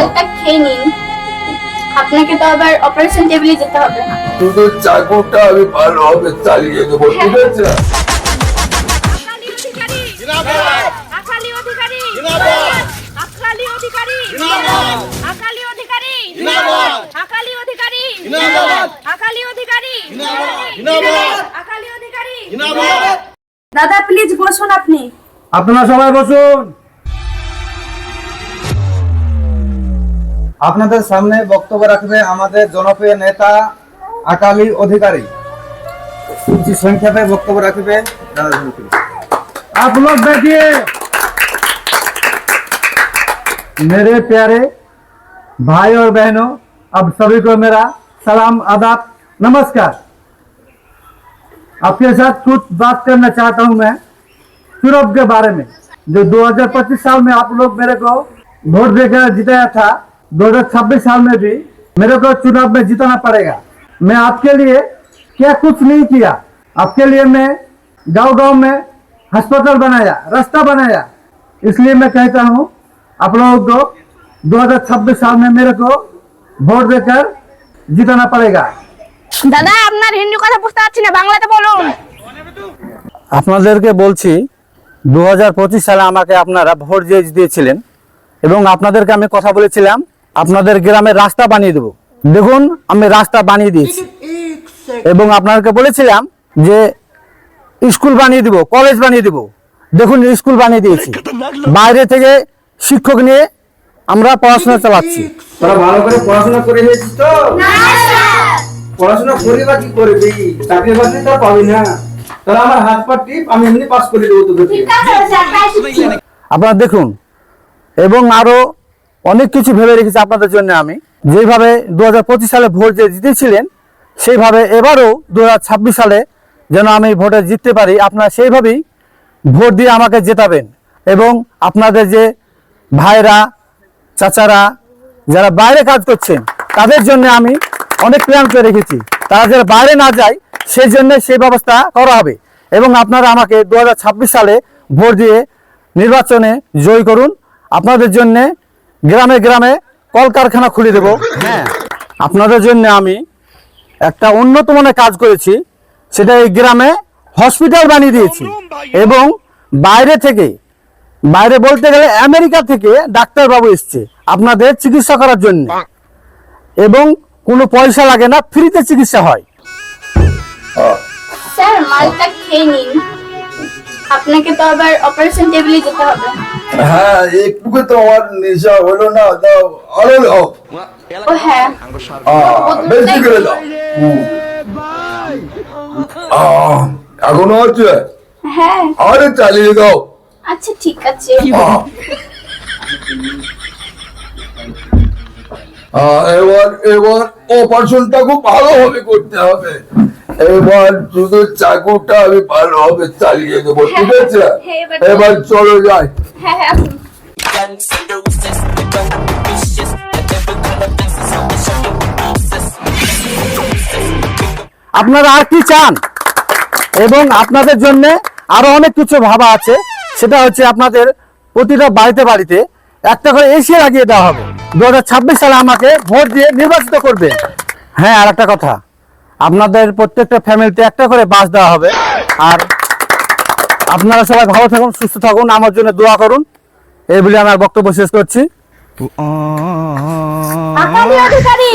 মালটা খেয়ে নিন, আপনাকে তো আবার অপারেশন টেবিলে যেতে হবে না। শুধু চাকুটা আমি ভালোভাবে চালিয়ে দেবো, ঠিক আছে? আকালি অধিকারী জিন্দাবাদ, আকালি অধিকারী জিন্দাবাদ, আকালি অধিকারী জিন্দাবাদ, আকালি অধিকারী জিন্দাবাদ, আকালি অধিকারী জিন্দাবাদ, আকালি অধিকারী জিন্দাবাদ, আকালি অধিকারী জিন্দাবাদ। দাদা প্লিজ বসুন আপনি। আপনারা সবাই বসুন। আপনাদের সামনে বক্তব্য রাখবে আমাদের জনপ্রিয় নেতা আকালি অধিকারী। কিছু সংক্ষেপে বক্তব্য রাখবে। आप लोग बैठिए। मेरे प्यारे भाई और बहनों, अब सभी को मेरा सलाम आदाब नमस्कार। आपके साथ कुछ बात करना चाहता हूं मैं चुनाव के बारे में। जो 2025 साल में आप लोग मेरे को वोट देकर जिताया था, 2026 साल में भी मेरे को चुनाव में जिताना पड़ेगा। मैं आपके लिए क्या कुछ नहीं किया। आपके लिए मैं गांव-गांव में अस्पताल बनाया, रास्ता बनाया। इसलिए मैं कहता हूं आप लोगों को 2026 साल में मेरे को वोट देकर जिताना पड़ेगा। দাদা আপনার হিন্দি কথা বুঝতে পারছি না, বাংলাতে বলুন। আপনাদেরকে বলছি 2025 সালে আমাকে আপনারা ভোট দিয়ে জিতিয়েছিলেন এবং আপনাদেরকে আমি কথা বলেছিলাম আপনাদের গ্রামে রাস্তা বানিয়ে দেব। দেখুন আমি রাস্তা বানিয়ে দিয়েছি এবং আপনাদেরকে বলেছিলাম যে স্কুল বানিয়ে দিব, কলেজ বানিয়ে দিব। দেখুন স্কুল বানিয়ে দিয়েছি, বাইরে থেকে শিক্ষক নিয়ে আমরা পড়াশোনা চালাচ্ছি। তোরা ভালো করে পড়াশোনা করে নিয়েছিস তো? পড়াশোনা করি বা কি করবি, চাকরি বাকরি তো পাবি না। তাহলে আমার হাত পা টিপ, আমি এমনি পাস করে দেবো তোকে। আপনারা দেখুন এবং আরো অনেক কিছু ভেবে রেখেছি আপনাদের জন্য। আমি যেভাবে 2025 সালে ভোট যে জিতেছিলেন সেইভাবে এবারও 2026 সালে যেন আমি ভোটে জিততে পারি, আপনারা সেইভাবেই ভোট দিয়ে আমাকে জেতাবেন। এবং আপনাদের যে ভাইরা চাচারা যারা বাইরে কাজ করছেন তাদের জন্য আমি অনেক প্ল্যান করে রেখেছি। তারা যারা বাইরে না যায় সেই জন্য সেই ব্যবস্থা করা হবে। এবং আপনারা আমাকে 2026 সালে ভোট দিয়ে নির্বাচনে জয় করুন। আপনাদের জন্য গ্রামে গ্রামে কলকারখানা খুলে দেব। হ্যাঁ, আপনাদের জন্য আমি একটা উন্নত মানের কাজ করেছি, সেটা এই গ্রামে হসপিটাল বানিয়ে দিয়েছি। এবং বাইরে বলতে গেলে আমেরিকা থেকে ডাক্তারবাবু এসছে আপনাদের চিকিৎসা করার জন্য এবং কোনো পয়সা লাগে না, ফ্রিতে চিকিৎসা হয়। স্যার মালটা খেয়ে নিন, আপনাকে তো আবার অপারেশন টেবিলে যেতে হবে না। হ্যাঁ, একটু তো আমার নেশা হলো না, দাও আরো দাও। ও হ্যাঁ, বেশি করে দাও। এখনো আছে? হ্যাঁ আরে চালিয়ে দাও। আচ্ছা ঠিক আছে। এবার অপারেশনটা খুব ভালোভাবে করতে হবে। এবার শুধু চাকুটা আমি ভালোভাবে চালিয়ে দেবো, ঠিক আছে? এবার চলো যাই। হ্যাঁ হ্যাঁ আসুন। আপনারা আর কি চান? এবং আপনাদের জন্য আরো অনেক কিছু ভাবা আছে। সেটা হচ্ছে আপনাদের প্রতিটা বাড়িতে বাড়িতে একটা করে এসি লাগিয়ে দেওয়া হবে। 2026 সালে আমাকে ভোট দিয়ে নির্বাচিত করবে। হ্যাঁ, আর একটা কথা, আপনাদের প্রত্যেকটা ফ্যামিলিতে একটা করে বাস দেওয়া হবে। আর আপনারা সবাই ভালো থাকুন, সুস্থ থাকুন, আমার জন্য দোয়া করুন। এই বলে আমার বক্তব্য শেষ করছি। আকালি অধিকারী